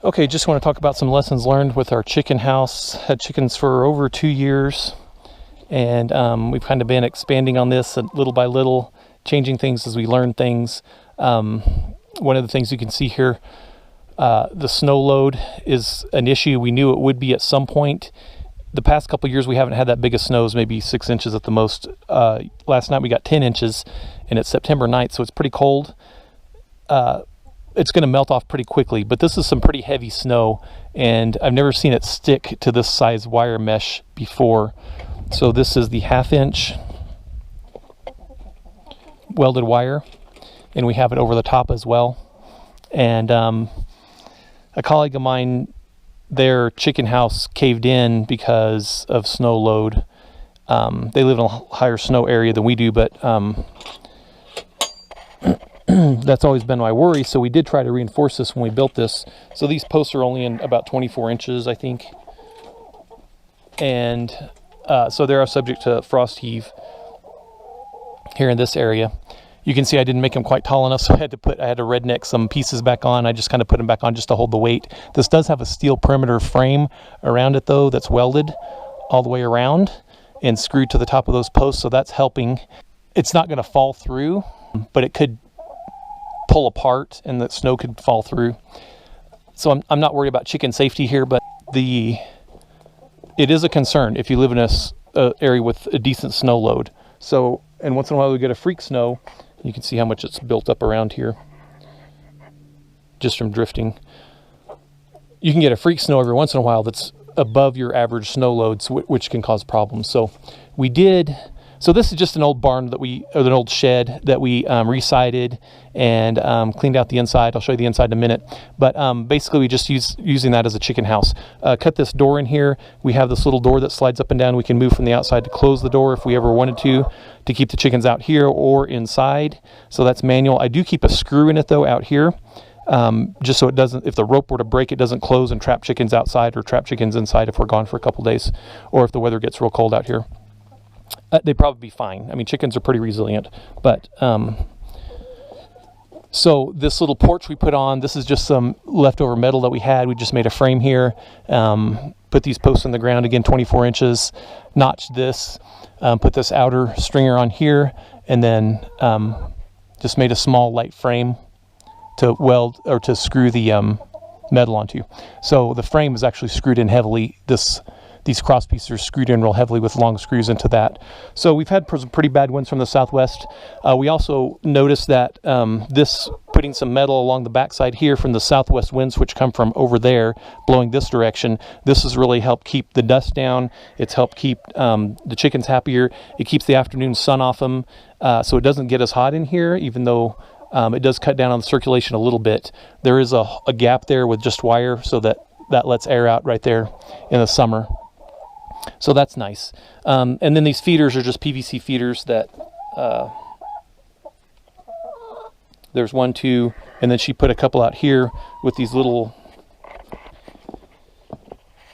Okay, just want to talk about some lessons learned with our chicken house. Had chickens for over 2 years, and we've kind of been expanding on this little by little, changing things as we learn things. One of the things you can see here, the snow load is an issue. We knew it would be at some point. The past couple of years we haven't had that big of snows, maybe 6 inches at the most. Last night we got 10 inches, and it's September 9th, so it's pretty cold. It's going to melt off pretty quickly, but this is some pretty heavy snow, and I've never seen it stick to this size wire mesh before. So this is the 1/2 inch welded wire, and we have it over the top as well. And a colleague of mine, their chicken house caved in because of snow load. They live in a higher snow area than we do, but that's always been my worry. So we did try to reinforce this when we built this. So these posts are only in about 24 inches, I think. And so they are subject to frost heave here in this area. You can see I didn't make them quite tall enough, so I had to redneck some pieces back on. I just kind of put them back on just to hold the weight. This does have a steel perimeter frame around it though, that's welded all the way around and screwed to the top of those posts, so that's helping. It's not going to fall through, but it could pull apart and the snow could fall through. So I'm not worried about chicken safety here, but it is a concern if you live in a area with a decent snow load. So, and once in a while we get a freak snow. You can see how much it's built up around here just from drifting. You can get a freak snow every once in a while that's above your average snow loads, which can cause problems. So so this is just an old barn an old shed that we resided and cleaned out the inside. I'll show you the inside in a minute. But basically we just using that as a chicken house. Cut this door in here. We have this little door that slides up and down. We can move from the outside to close the door if we ever wanted to keep the chickens out here or inside. So that's manual. I do keep a screw in it though out here. Just so it doesn't, if the rope were to break, it doesn't close and trap chickens outside or trap chickens inside if we're gone for a couple days, or if the weather gets real cold out here. They'd probably be fine. I mean, chickens are pretty resilient, but so this little porch we put on, this is just some leftover metal that we had. We just made a frame here, put these posts in the ground, again 24 inches, notched this, put this outer stringer on here, and then just made a small light frame to weld or to screw the metal onto. So the frame is actually screwed in heavily. These cross pieces are screwed in real heavily with long screws into that. So we've had some pretty bad winds from the southwest. We also noticed that putting some metal along the backside here from the southwest winds, which come from over there, blowing this direction, this has really helped keep the dust down. It's helped keep the chickens happier. It keeps the afternoon sun off them, so it doesn't get as hot in here, even though it does cut down on the circulation a little bit. There is a gap there with just wire, so that lets air out right there in the summer. So that's nice. And then these feeders are just PVC feeders that there's 1, 2, and then she put a couple out here with these little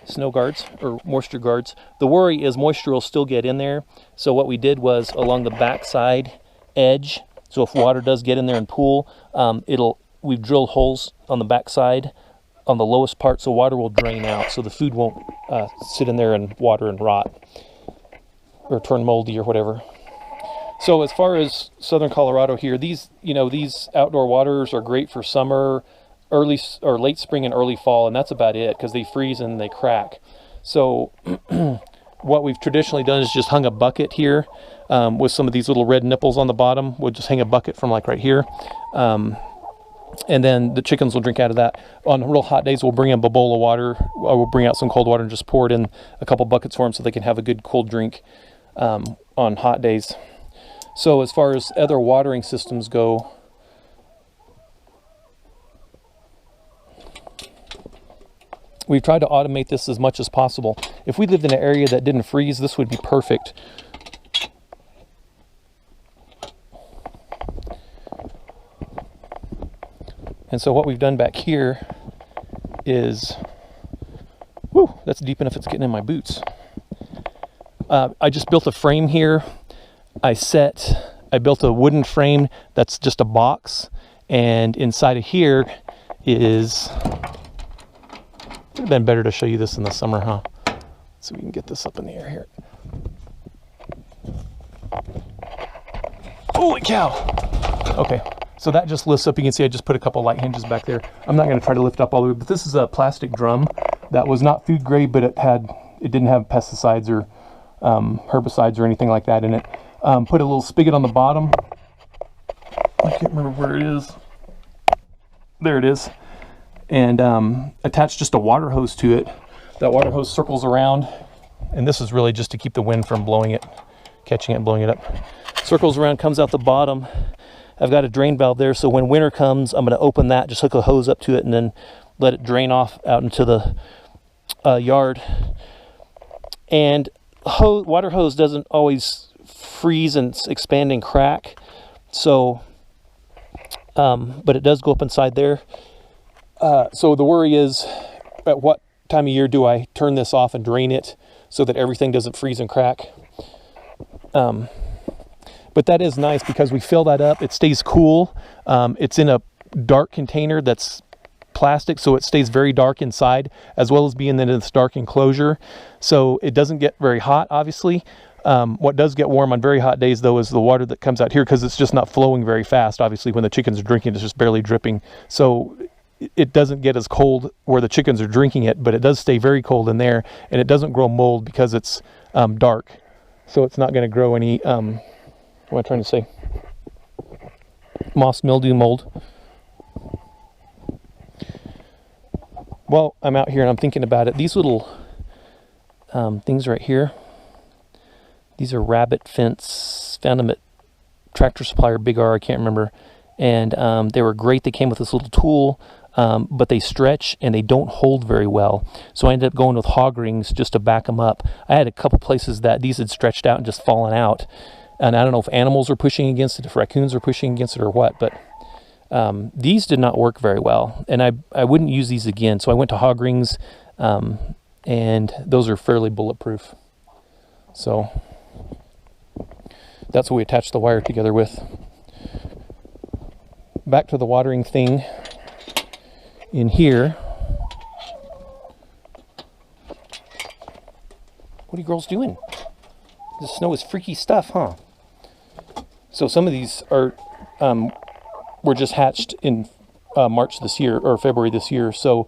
snow guards or moisture guards. The worry is moisture will still get in there. So what we did was along the backside edge, so if water does get in there and pool, we've drilled holes on the backside on the lowest part, so water will drain out, so the food won't sit in there and water and rot or turn moldy or whatever. So as far as southern Colorado here, these outdoor waters are great for summer, early or late spring and early fall, and that's about it because they freeze and they crack. So what we've traditionally done is just hung a bucket here with some of these little red nipples on the bottom. We'll just hang a bucket from like right here. And then the chickens will drink out of that. On real hot days, we'll bring in a bowl of water. We'll bring out some cold water and just pour it in a couple buckets for them so they can have a good cold drink on hot days. So as far as other watering systems go, we've tried to automate this as much as possible. If we lived in an area that didn't freeze, this would be perfect. And so what we've done back here is, whoo, that's deep enough it's getting in my boots. I just built a frame here. I built a wooden frame that's just a box, and inside of here is Would have been better to show you this in the summer, huh? So we can get this up in the air here. Holy cow! Okay, so that just lifts up. You can see I just put a couple light hinges back there. I'm not going to try to lift up all the way, but this is a plastic drum that was not food grade, but it didn't have pesticides or herbicides or anything like that in it. Put a little spigot on the bottom. I can't remember where it is. There it is. And attach just a water hose to it. That water hose circles around, and this is really just to keep the wind from blowing it, catching it and blowing it up. Circles around, comes out the bottom. I've got a drain valve there, so when winter comes, I'm going to open that, just hook a hose up to it, and then let it drain off out into the yard. And water hose doesn't always freeze and expand and crack, so but it does go up inside there. So the worry is, at what time of year do I turn this off and drain it so that everything doesn't freeze and crack? But that is nice because we fill that up. It stays cool. It's in a dark container that's plastic, so it stays very dark inside, as well as being in this dark enclosure. So it doesn't get very hot, obviously. What does get warm on very hot days, though, is the water that comes out here, because it's just not flowing very fast. Obviously, when the chickens are drinking, it's just barely dripping. So it doesn't get as cold where the chickens are drinking it, but it does stay very cold in there, and it doesn't grow mold because it's dark. So it's not going to grow any, what am I trying to say? Moss, mildew, mold. Well, I'm out here and I'm thinking about it. These little things right here, these are rabbit fence. Found them at Tractor Supply or Big R, I can't remember. And they were great. They came with this little tool, but they stretch and they don't hold very well. So I ended up going with hog rings just to back them up. I had a couple places that these had stretched out and just fallen out. And I don't know if animals were pushing against it, if raccoons were pushing against it or what, but these did not work very well. And I wouldn't use these again. So I went to hog rings, and those are fairly bulletproof. So that's what we attached the wire together with. Back to the watering thing in here. What are you girls doing? The snow is freaky stuff, huh? So some of these are were just hatched in March this year, or February this year, so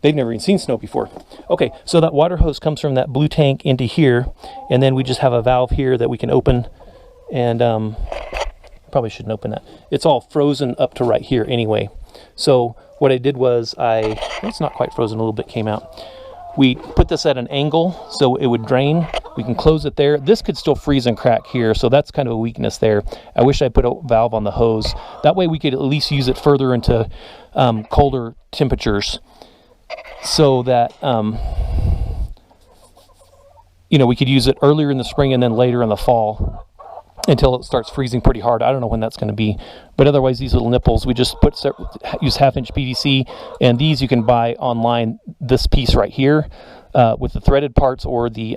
they've never even seen snow before. Okay, so that water hose comes from that blue tank into here, and then we just have a valve here that we can open, and probably shouldn't open that. It's all frozen up to right here anyway. So what I did was it's not quite frozen, a little bit came out. We put this at an angle so it would drain. We can close it there. This could still freeze and crack here, so that's kind of a weakness there. I wish I put a valve on the hose. That way we could at least use it further into colder temperatures, so that we could use it earlier in the spring and then later in the fall until it starts freezing pretty hard. I don't know when that's going to be, but otherwise these little nipples, we just use 1/2-inch PVC, and these you can buy online, this piece right here with the threaded parts or the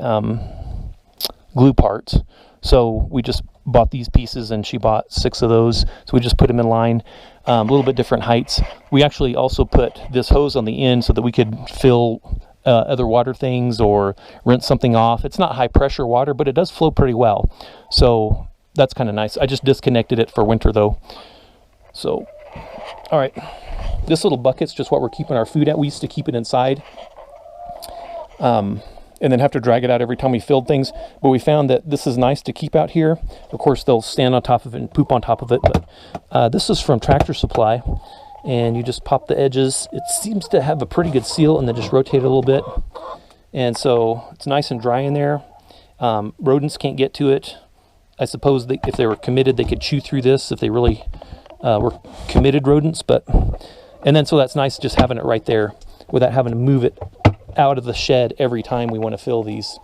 glue parts. So we just bought these pieces, and she bought 6 of those, so we just put them in line, a little bit different heights. We actually also put this hose on the end so that we could fill other water things or rinse something off. It's not high pressure water, but it does flow pretty well, so that's kind of nice. I just disconnected it for winter though. So, all right, this little bucket's just what we're keeping our food at. We used to keep it inside, and then have to drag it out every time we filled things, but we found that this is nice to keep out here. Of course, they'll stand on top of it and poop on top of it, but this is from Tractor Supply, and you just pop the edges. It seems to have a pretty good seal, and then just rotate it a little bit, and so it's nice and dry in there. Rodents can't get to it. I suppose if they were committed, they could chew through this if they really were committed rodents, and then so that's nice just having it right there without having to move it out of the shed every time we want to fill these,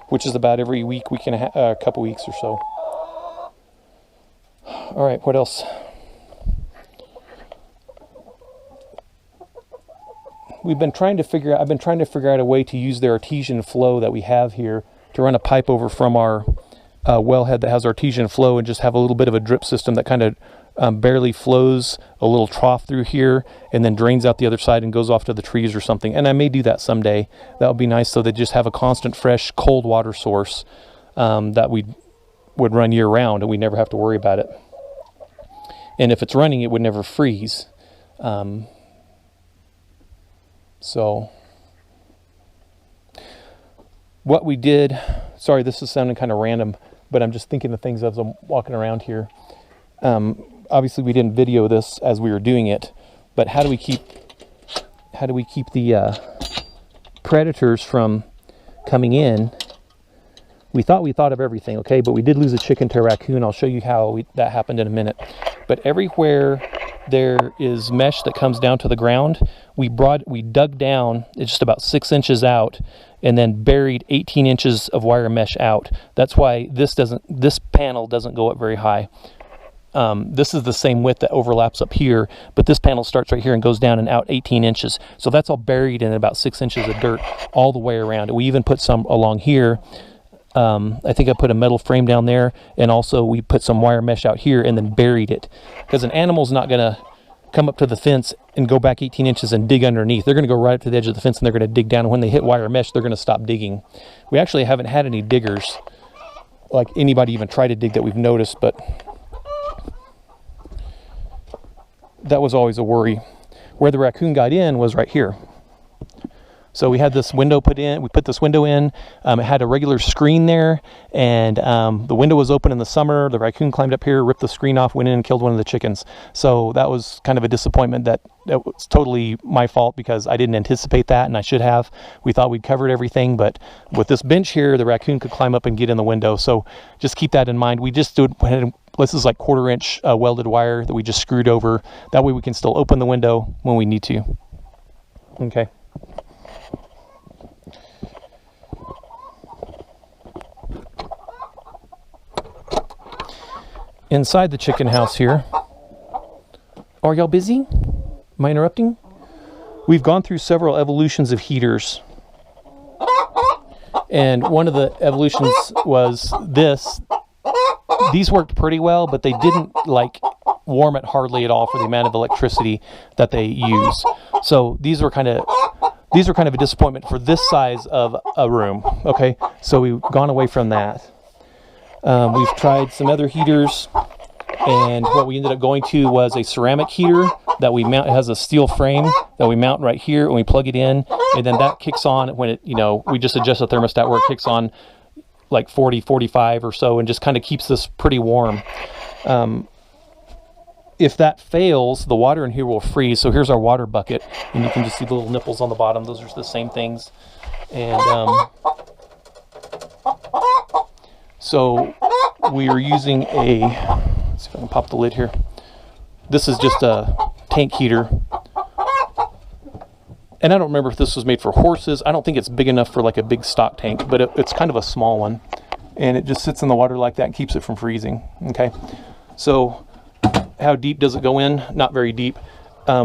which is about every week and a couple weeks or so. All right, what else? I've been trying to figure out a way to use the artesian flow that we have here to run a pipe over from our wellhead that has artesian flow, and just have a little bit of a drip system that kind of barely flows a little trough through here and then drains out the other side and goes off to the trees or something. And I may do that someday. That would be nice, so they just have a constant, fresh, cold water source that we would run year round and we never have to worry about it. And if it's running, it would never freeze. So what we did, sorry, this is sounding kind of random, but I'm just thinking of things as I'm walking around here. Obviously we didn't video this as we were doing it, but how do we keep the predators from coming in? We thought of everything, okay, but we did lose a chicken to a raccoon. I'll show you how that happened in a minute. But everywhere there is mesh that comes down to the ground, we dug down, it's just about 6 inches out, and then buried 18 inches of wire mesh out. That's why this panel doesn't go up very high. This is the same width that overlaps up here, but this panel starts right here and goes down and out 18 inches. So that's all buried in about 6 inches of dirt all the way around. We even put some along here. I think I put a metal frame down there, and also we put some wire mesh out here and then buried it, because an animal's not going to come up to the fence and go back 18 inches and dig underneath. They're going to go right up to the edge of the fence and they're going to dig down, and when they hit wire mesh, they're going to stop digging. We actually haven't had any diggers, like anybody even try to dig that we've noticed, but that was always a worry. Where the raccoon got in was right here. So we had this window put in, we put this window in, it had a regular screen there, and the window was open in the summer. The raccoon climbed up here, ripped the screen off, went in and killed one of the chickens. So that was kind of a disappointment. That was totally my fault, because I didn't anticipate that, and I should have. We thought we'd covered everything, but with this bench here, the raccoon could climb up and get in the window. So just keep that in mind. We just this is like 1/4 inch welded wire that we just screwed over. That way we can still open the window when we need to. Okay. Inside the chicken house here, are y'all busy? Am I interrupting? We've gone through several evolutions of heaters, and one of the evolutions was this. These worked pretty well, but they didn't like warm it hardly at all for the amount of electricity that they use. So these were kind of a disappointment for this size of a room. Okay, so we've gone away from that. We've tried some other heaters, and what we ended up going to was a ceramic heater that we mount. It has a steel frame that we mount right here, and we plug it in, and then that kicks on when it, we just adjust the thermostat where it kicks on like 40, 45 or so, and just kind of keeps this pretty warm. If that fails, the water in here will freeze. So here's our water bucket, and you can just see the little nipples on the bottom. Those are the same things. And so we are using let's see if I can pop the lid here. This is just a tank heater. And I don't remember if this was made for horses. I don't think it's big enough for like a big stock tank, but it's kind of a small one. And it just sits in the water like that and keeps it from freezing. Okay. So how deep does it go in? Not very deep.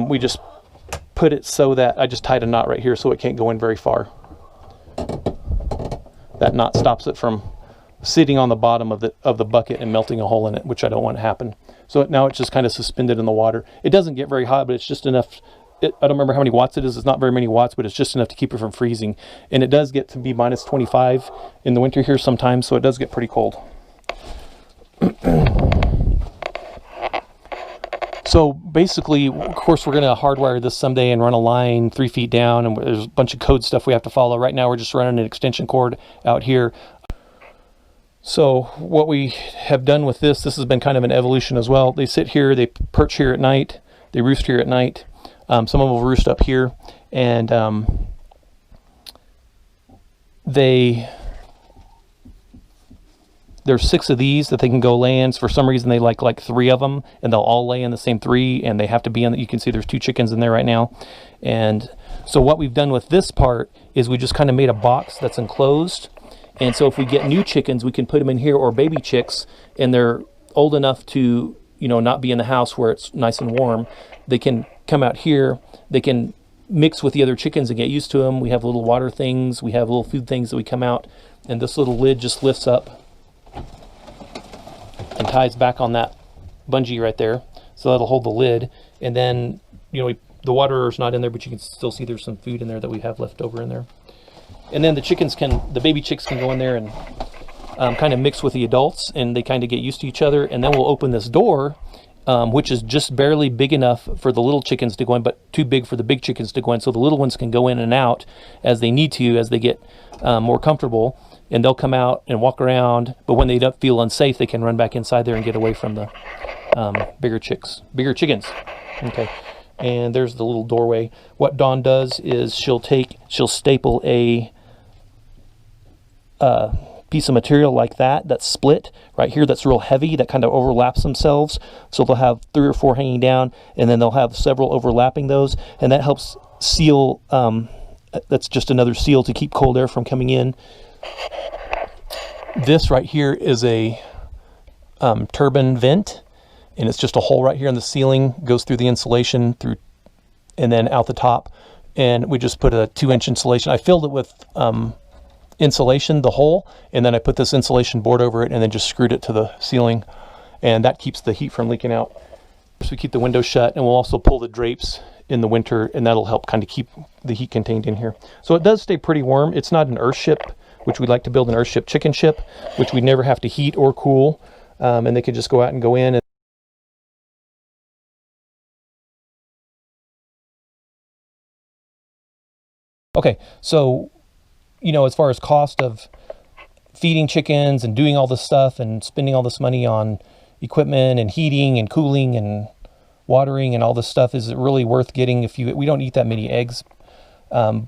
We just put it so that I just tied a knot right here so it can't go in very far. That knot stops it from sitting on the bottom of the bucket and melting a hole in it, which I don't want to happen. So now it's just kind of suspended in the water. It doesn't get very hot, but it's just enough. I don't remember how many watts it is. It's not very many watts, but it's just enough to keep it from freezing. And it does get to be minus 25 in the winter here sometimes, so it does get pretty cold. So basically, of course, we're going to hardwire this someday and run a line 3 feet down, and there's a bunch of code stuff we have to follow. Right now, we're just running an extension cord out here. So what we have done with this has been kind of an evolution as well. They sit here, they perch here at night, they roost here at night. Some of them will roost up here, and there's 6 of these that they can go lay in. For some reason, they like 3 of them, and they'll all lay in the same 3, and they have to be in. You can see there's 2 chickens in there right now. And so what we've done with this part is we just kind of made a box that's enclosed. And so if we get new chickens, we can put them in here, or baby chicks, and they're old enough to, not be in the house where it's nice and warm. They can come out here. They can mix with the other chickens and get used to them. We have little water things. We have little food things that we come out, and this little lid just lifts up and ties back on that bungee right there, so that'll hold the lid. And then, you know, the water is not in there, but you can still see there's some food in there that we have left over in there. And then the baby chicks can go in there and kind of mix with the adults, and they kind of get used to each other. And then we'll open this door, which is just barely big enough for the little chickens to go in, but too big for the big chickens to go in. So the little ones can go in and out as they need to, as they get more comfortable, and they'll come out and walk around. But when they don't feel unsafe, they can run back inside there and get away from the bigger chickens. Okay. And there's the little doorway. What Dawn does is she'll staple a piece of material like that's split right here, that's real heavy, that kind of overlaps themselves. So they'll have 3 or 4 hanging down, and then they'll have several overlapping those, and that helps seal. That's just another seal to keep cold air from coming in. This right here is a turbine vent, and it's just a hole right here in the ceiling, goes through the insulation through and then out the top, and we just put a 2-inch insulation. I filled it with insulation, the hole, and then I put this insulation board over it and then just screwed it to the ceiling, and that keeps the heat from leaking out. So we keep the windows shut, and we'll also pull the drapes in the winter, and that'll help kind of keep the heat contained in here. So it does stay pretty warm. It's not an earthship, which we'd like to build an earthship chicken ship, which we'd never have to heat or cool, and they could just go out and go in. Okay, so, you know, as far as cost of feeding chickens and doing all this stuff and spending all this money on equipment and heating and cooling and watering and all this stuff, is it really worth getting we don't eat that many eggs, and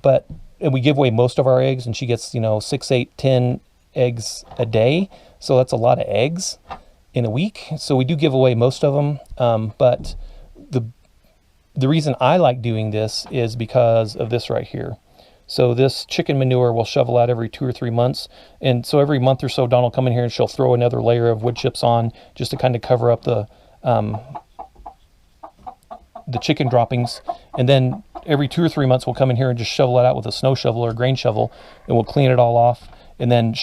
we give away most of our eggs, and she gets, you know, 6, 8, 10 eggs a day. So that's a lot of eggs in a week. So we do give away most of them. But the reason I like doing this is because of this right here. So this chicken manure will shovel out every 2 or 3 months. And so every month or so, Dawn will come in here and she'll throw another layer of wood chips on just to kind of cover up the chicken droppings. And then every 2 or 3 months, we'll come in here and just shovel it out with a snow shovel or a grain shovel, and we'll clean it all off and then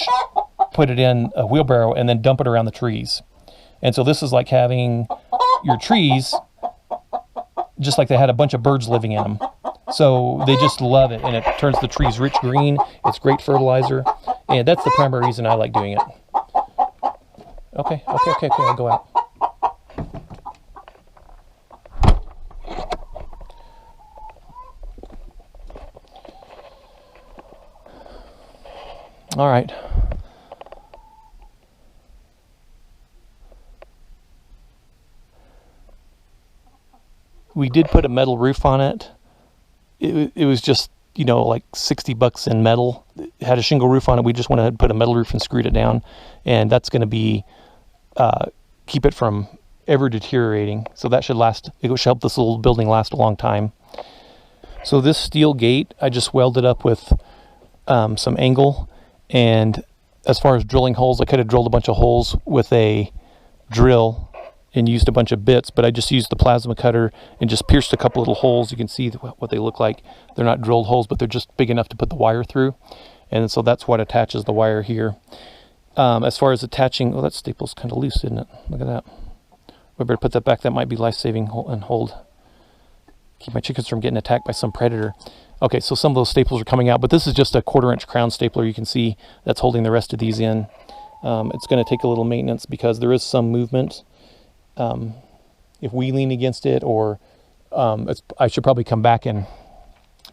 put it in a wheelbarrow and then dump it around the trees. And so this is like having your trees just like they had a bunch of birds living in them. So they just love it, and it turns the trees rich green. It's great fertilizer, and that's the primary reason I like doing it. Okay, I'll go out. All right. We did put a metal roof on it. It was just, you know, like $60 in metal. It had a shingle roof on it. We just went ahead and put a metal roof and screwed it down, and that's going to be keep it from ever deteriorating. So that should last. It should help this little building last a long time. So this steel gate, I just welded up with some angle, and as far as drilling holes, I could have drilled a bunch of holes with a drill and used a bunch of bits, but I just used the plasma cutter and just pierced a couple little holes. You can see what they look like. They're not drilled holes, but they're just big enough to put the wire through. And so that's what attaches the wire here. As far as attaching, that staple's kind of loose, isn't it? Look at that. We better put that back. That might be life-saving and hold. Keep my chickens from getting attacked by some predator. Okay, so some of those staples are coming out, but this is just a 1/4-inch crown stapler. You can see that's holding the rest of these in. It's going to take a little maintenance because there is some movement. If we lean against it, or I should probably come back and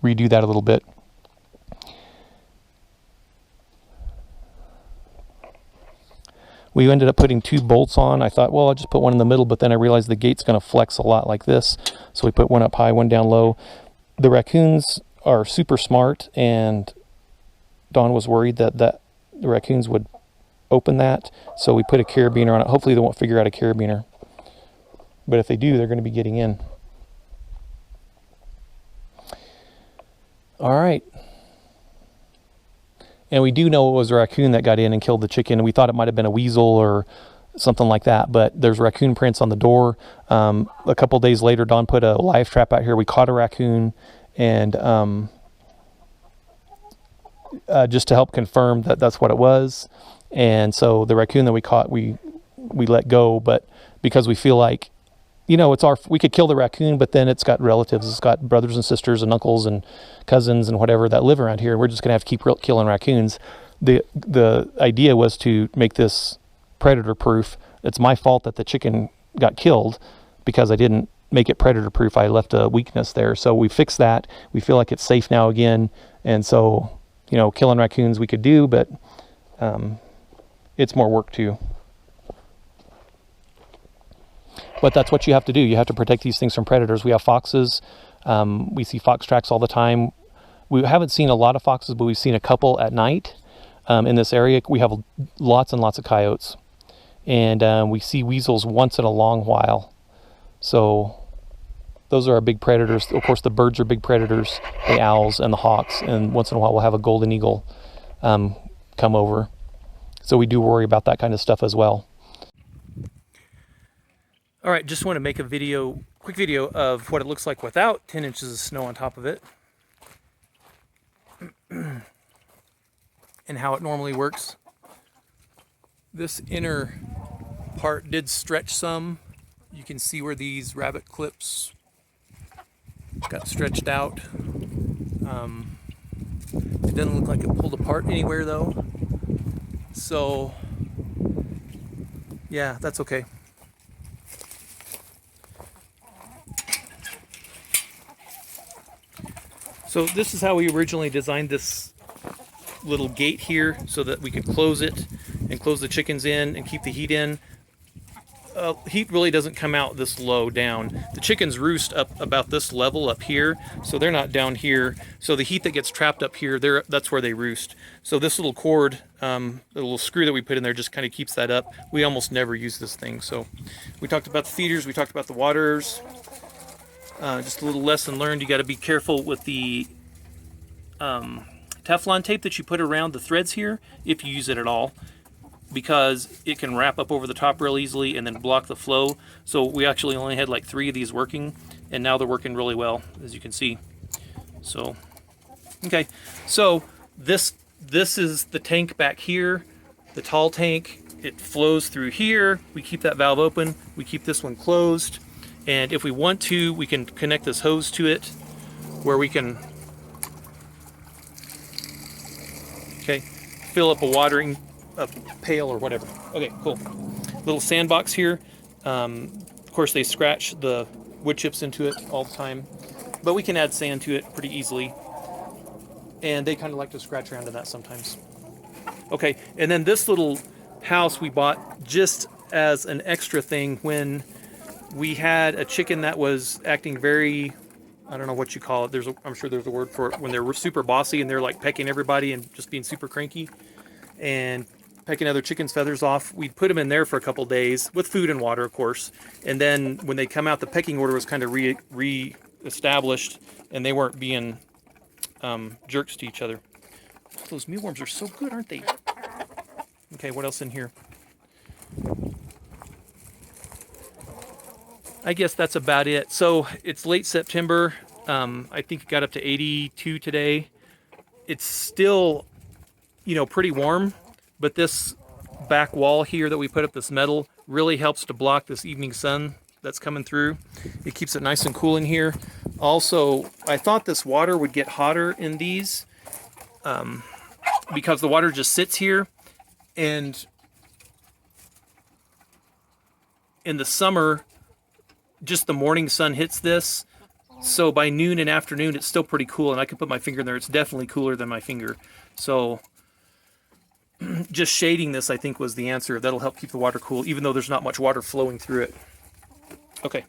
redo that a little bit. We ended up putting 2 bolts on. I thought, well, I'll just put one in the middle, but then I realized the gate's going to flex a lot like this. So we put one up high, one down low. The raccoons are super smart, and Dawn was worried that the raccoons would open that. So we put a carabiner on it. Hopefully they won't figure out a carabiner. But if they do, they're going to be getting in. All right. And we do know it was a raccoon that got in and killed the chicken. We thought it might have been a weasel or something like that, but there's raccoon prints on the door. A couple days later, Dawn put a live trap out here. We caught a raccoon, and just to help confirm that that's what it was. And so the raccoon that we caught, we let go, but because we feel like, you know, we could kill the raccoon, but then it's got relatives, it's got brothers and sisters and uncles and cousins and whatever that live around here. We're just gonna have to keep killing raccoons. The idea was to make this predator proof. It's my fault that the chicken got killed because I didn't make it predator proof. I left a weakness there. So we fixed that. We feel like it's safe now again. And so, you know, killing raccoons we could do, but it's more work too. But that's what you have to do. You have to protect these things from predators. We have foxes. We see fox tracks all the time. We haven't seen a lot of foxes, but we've seen a couple at night in this area. We have lots and lots of coyotes. And we see weasels once in a long while. So those are our big predators. Of course, the birds are big predators, the owls and the hawks. And once in a while, we'll have a golden eagle come over. So we do worry about that kind of stuff as well. All right, just want to make a quick video of what it looks like without 10 inches of snow on top of it. And how it normally works. This inner part did stretch some. You can see where these rabbit clips got stretched out. It doesn't look like it pulled apart anywhere though. So, yeah, that's okay. So this is how we originally designed this little gate here so that we could close it and close the chickens in and keep the heat in. Heat really doesn't come out this low down. The chickens roost up about this level up here, so they're not down here. So the heat that gets trapped up here, that's where they roost. So this little cord, the little screw that we put in there just kind of keeps that up. We almost never use this thing. So we talked about the feeders, we talked about the waterers. Just a little lesson learned, you got to be careful with the Teflon tape that you put around the threads here, if you use it at all, because it can wrap up over the top real easily and then block the flow. So we actually only had like 3 of these working, and now they're working really well, as you can see. So, okay, so this is the tank back here, the tall tank. It flows through here. We keep that valve open. We keep this one closed. And if we want to, we can connect this hose to it where we can, okay, fill up a pail or whatever. Okay, cool. Little sandbox here. Of course, they scratch the wood chips into it all the time, but we can add sand to it pretty easily. And they kind of like to scratch around in that sometimes. Okay, and then this little house we bought just as an extra thing when we had a chicken that was acting very, I don't know what you call it. I'm sure there's a word for it, when they're super bossy and they're like pecking everybody and just being super cranky and pecking other chickens' feathers off. We'd put them in there for a couple days with food and water, of course. And then when they come out, the pecking order was kind of re-established and they weren't being jerks to each other. Those mealworms are so good, aren't they? Okay, what else in here? I guess that's about it. So it's late September. I think it got up to 82 today. It's still, you know, pretty warm, but this back wall here that we put up, this metal, really helps to block this evening sun that's coming through. It keeps it nice and cool in here. Also, I thought this water would get hotter in these because the water just sits here, and in the summer, just the morning sun hits this, so by noon and afternoon it's still pretty cool, and I can put my finger in there. It's definitely cooler than my finger. So just shading this, I think, was the answer. That'll help keep the water cool, even though there's not much water flowing through it. Okay.